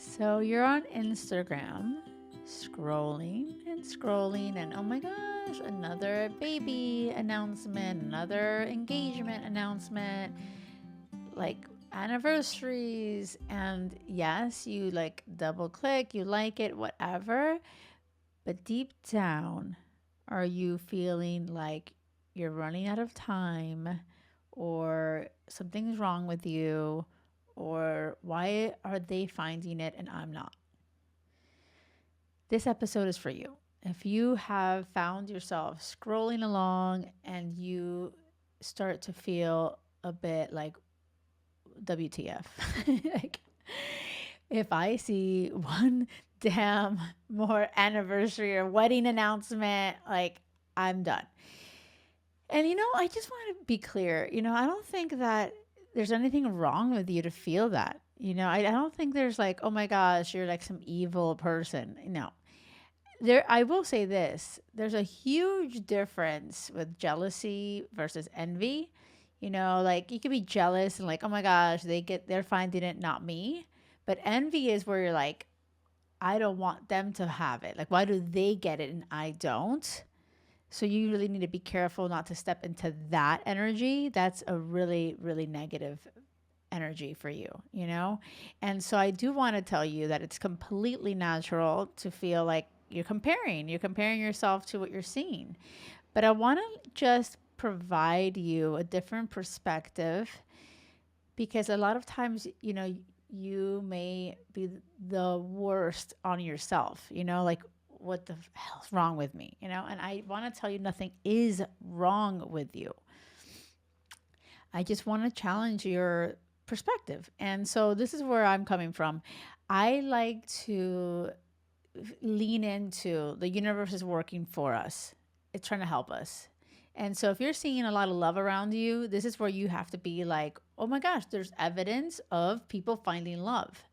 So you're on Instagram, scrolling and scrolling, and oh my gosh, another baby announcement, another engagement announcement, like anniversaries. And yes, you like double click, you like it, whatever. But deep down, are you feeling like you're running out of time, or something's wrong with you, or why are they finding it and I'm not? This episode is for you. If you have found yourself scrolling along and you start to feel a bit like WTF, like if I see one damn more anniversary or wedding announcement, like I'm done. And I just want to be clear. I don't think that there's anything wrong with you to feel that. I don't think there's like, oh my gosh, you're like some evil person. No. I will say this. There's a huge difference with jealousy versus envy. Like you could be jealous and like, oh my gosh, they're finding it, not me. But envy is where you're like, I don't want them to have it. Like, why do they get it and I don't? So you really need to be careful not to step into that energy. That's a really, really negative energy for you. And so I do want to tell you that it's completely natural to feel like you're comparing yourself to what you're seeing. But I want to just provide you a different perspective, because a lot of times, you may be the worst on yourself, like what the hell's wrong with me, and I want to tell you nothing is wrong with you. I just want to challenge your perspective. And so this is where I'm coming from. I like to lean into the universe is working for us. It's trying to help us. And so if you're seeing a lot of love around you, this is where you have to be like, "Oh my gosh, there's evidence of people finding love."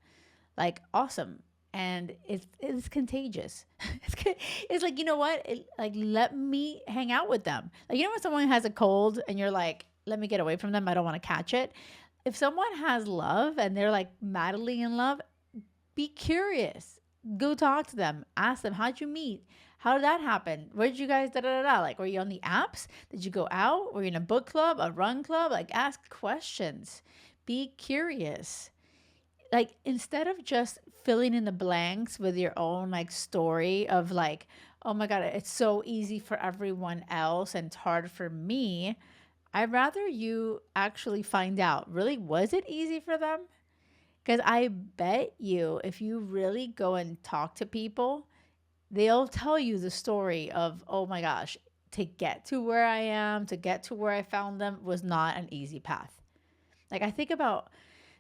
Like awesome. And it's contagious. It's like, you know what? Like let me hang out with them. Like when someone has a cold and you're like, let me get away from them. I don't want to catch it. If someone has love and they're like madly in love, be curious. Go talk to them. Ask them, how'd you meet? How did that happen? Where did you guys da da da da? Like, were you on the apps? Did you go out? Were you in a book club, a run club? Like, ask questions. Be curious. Like, instead of just filling in the blanks with your own like story of like, oh my God, it's so easy for everyone else and it's hard for me. I'd rather you actually find out, really, was it easy for them? Because I bet you, if you really go and talk to people, they'll tell you the story of, oh my gosh, to get to where I am, to get to where I found them was not an easy path. Like, I think about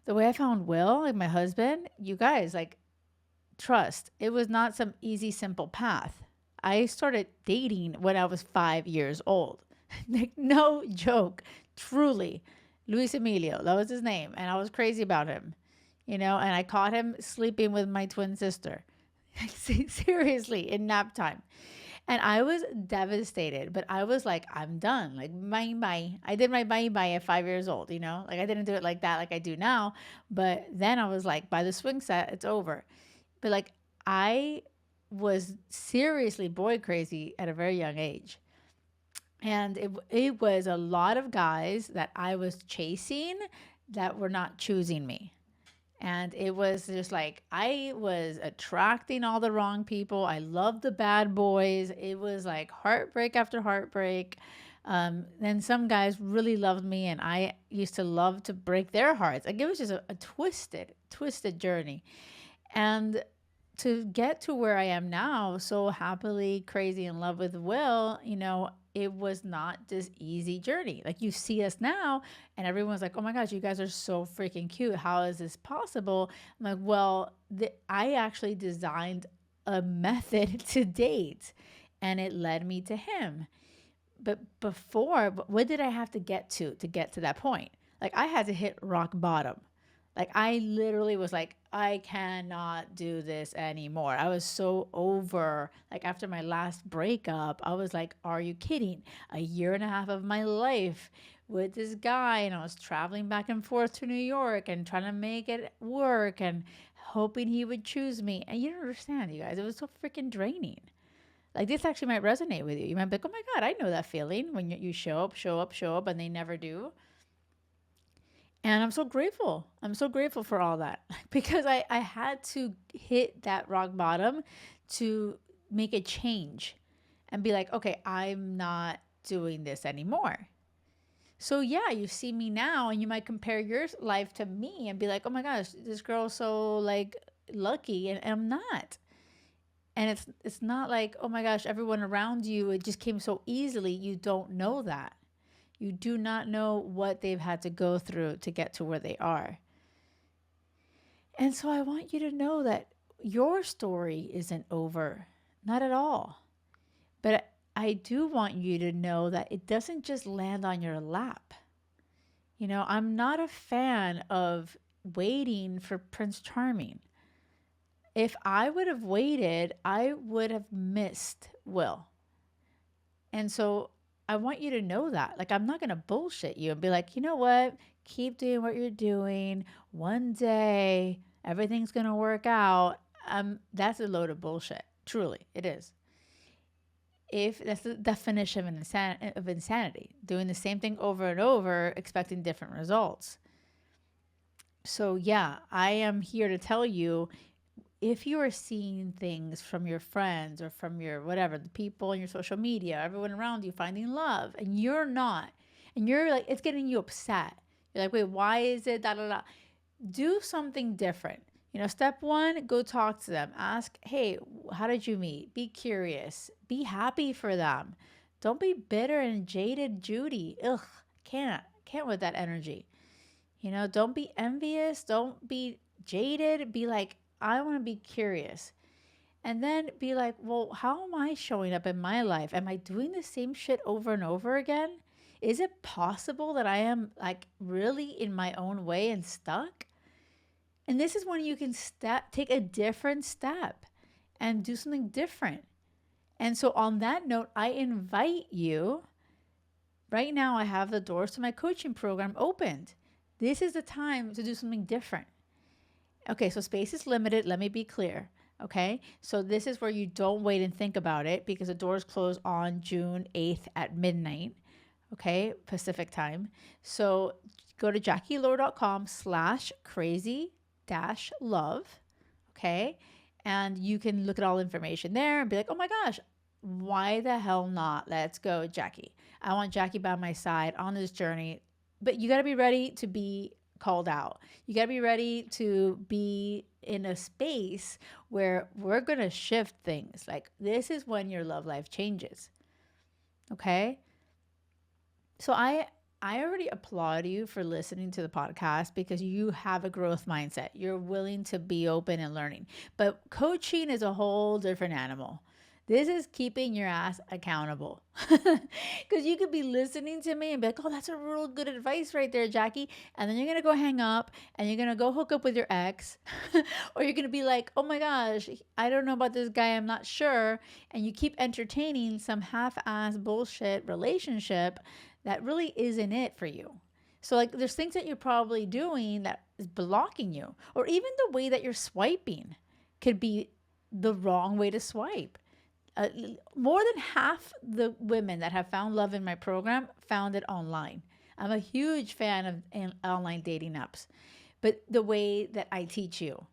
the way I found Will, like my husband, you guys, like, trust, it was not some easy, simple path. I started dating when I was 5 years old. Like, no joke, truly. Luis Emilio, that was his name. And I was crazy about him, and I caught him sleeping with my twin sister. Seriously, in nap time. And I was devastated, but I was like, I'm done. Like, bye bye. I did my bye bye at 5 years old, Like, I didn't do it like that, like I do now. But then I was like, by the swing set, it's over. But like, I was seriously boy crazy at a very young age. And it was a lot of guys that I was chasing that were not choosing me. And it was just like I was attracting all the wrong people. I loved the bad boys. It was like heartbreak after heartbreak. Then some guys really loved me, and I used to love to break their hearts. Like it was just a twisted journey. And to get to where I am now, so happily crazy in love with Will, it was not this easy journey. Like you see us now, and everyone's like, oh my gosh, you guys are so freaking cute. How is this possible? I'm like, well, I actually designed a method to date, and it led me to him. But before, what did I have to get to that point? Like I had to hit rock bottom. Like I literally was like, I cannot do this anymore. I was so over. Like after my last breakup, I was like, are you kidding? A year and a half of my life with this guy, and I was traveling back and forth to New York and trying to make it work and hoping he would choose me. And you don't understand, you guys. It was so freaking draining. Like, this actually might resonate with you. You might be like, oh my God, I know that feeling when you show up, show up, show up, and they never do. And I'm so grateful. I'm so grateful for all that because I had to hit that rock bottom to make a change and be like, okay, I'm not doing this anymore. So yeah, you see me now and you might compare your life to me and be like, oh my gosh, this girl's so like lucky, and I'm not. And it's not like, oh my gosh, everyone around you, it just came so easily. You don't know that. You do not know what they've had to go through to get to where they are. And so I want you to know that your story isn't over. Not at all. But I do want you to know that it doesn't just land on your lap. I'm not a fan of waiting for Prince Charming. If I would have waited, I would have missed Will. And so I want you to know that. Like, I'm not going to bullshit you and be like, you know what? Keep doing what you're doing. One day, everything's going to work out. That's a load of bullshit. Truly, it is. If that's the definition of insanity, doing the same thing over and over, expecting different results. So, yeah, I am here to tell you, if you are seeing things from your friends or from your whatever, the people in your social media, everyone around you finding love, and you're not, and you're like, it's getting you upset. You're like, wait, why is it da da da? Do something different. Step one, go talk to them. Ask, hey, how did you meet? Be curious. Be happy for them. Don't be bitter and jaded Judy. Ugh, can't with that energy. Don't be envious. Don't be jaded. Be like, I want to be curious. And then be like, well, how am I showing up in my life? Am I doing the same shit over and over again? Is it possible that I am like really in my own way and stuck? And this is when you can take a different step and do something different. And so on that note, I invite you, right now I have the doors to my coaching program opened. This is the time to do something different. Okay, so space is limited. Let me be clear. Okay, so this is where you don't wait and think about it, because the doors close on June 8th at midnight. Okay, Pacific time. So go to JackieLoor.com/crazy-love. Okay, and you can look at all information there and be like, oh my gosh, why the hell not? Let's go, Jackie. I want Jackie by my side on this journey. But you got to be ready to be called out. You got to be ready to be in a space where we're going to shift things. Like, this is when your love life changes. Okay? So I already applaud you for listening to the podcast, because you have a growth mindset. You're willing to be open and learning. But coaching is a whole different animal. This is keeping your ass accountable. Because you could be listening to me and be like, oh, that's a real good advice right there, Jackie. And then you're going to go hang up and you're going to go hook up with your ex. Or you're going to be like, oh my gosh, I don't know about this guy. I'm not sure. And you keep entertaining some half-ass bullshit relationship that really isn't it for you. So like, there's things that you're probably doing that is blocking you. Or even the way that you're swiping could be the wrong way to swipe. More than half the women that have found love in my program found it online. I'm a huge fan of online dating apps, but the way that I teach you.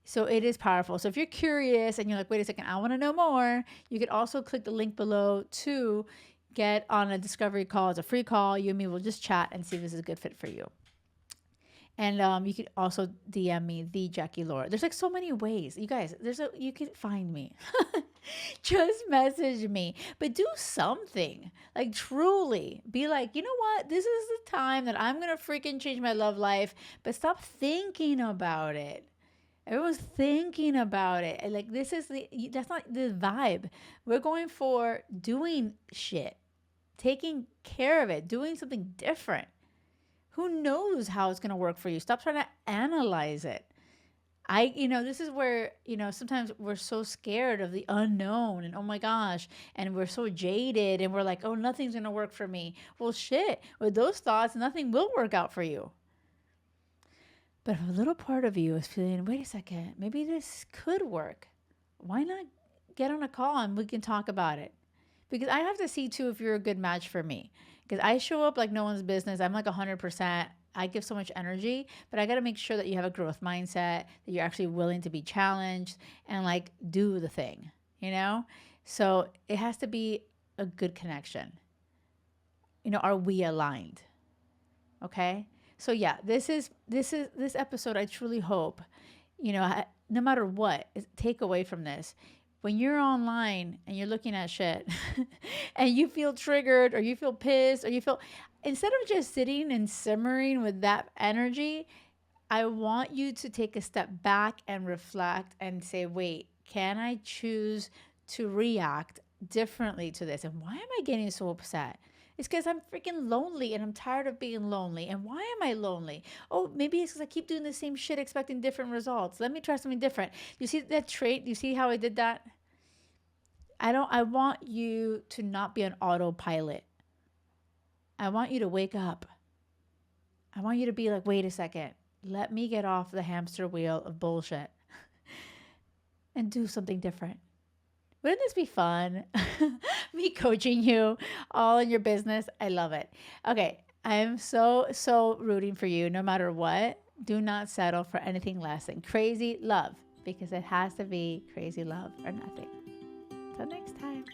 So it is powerful. So if you're curious and you're like, wait a second, I want to know more, you could also click the link below to get on a discovery call. It's a free call. You and me will just chat and see if this is a good fit for you. And you could also DM me, the Jackie Loor. There's like so many ways. You guys, you can find me. Just message me. But do something. Like, truly. Be like, you know what? This is the time that I'm going to freaking change my love life. But stop thinking about it. Everyone's thinking about it. And like, that's not the vibe. We're going for doing shit. Taking care of it. Doing something different. Who knows how it's going to work for you? Stop trying to analyze it. This is where, sometimes we're so scared of the unknown and oh my gosh, and we're so jaded and we're like, oh, nothing's going to work for me. Well, shit, with those thoughts, nothing will work out for you. But if a little part of you is feeling, wait a second, maybe this could work. Why not get on a call and we can talk about it? Because I have to see too if you're a good match for me. Because I show up like no one's business. I'm like 100%. I give so much energy, but I got to make sure that you have a growth mindset, that you're actually willing to be challenged and like do the thing, you know? So it has to be a good connection. Are we aligned? Okay. So yeah, this episode. I truly hope, no matter what, take away from this. When you're online and you're looking at shit and you feel triggered or you feel pissed or instead of just sitting and simmering with that energy, I want you to take a step back and reflect and say, wait, can I choose to react differently to this? And why am I getting so upset? It's because I'm freaking lonely and I'm tired of being lonely. And why am I lonely? Oh, maybe it's because I keep doing the same shit expecting different results. Let me try something different. You see that trait? You see how I did that? I want you to not be on autopilot. I want you to wake up. I want you to be like, wait a second. Let me get off the hamster wheel of bullshit and do something different. Wouldn't this be fun? Me coaching you all in your business. I love it. Okay. I'm so rooting for you no matter what. Do not settle for anything less than crazy love because it has to be crazy love or nothing. Till next time.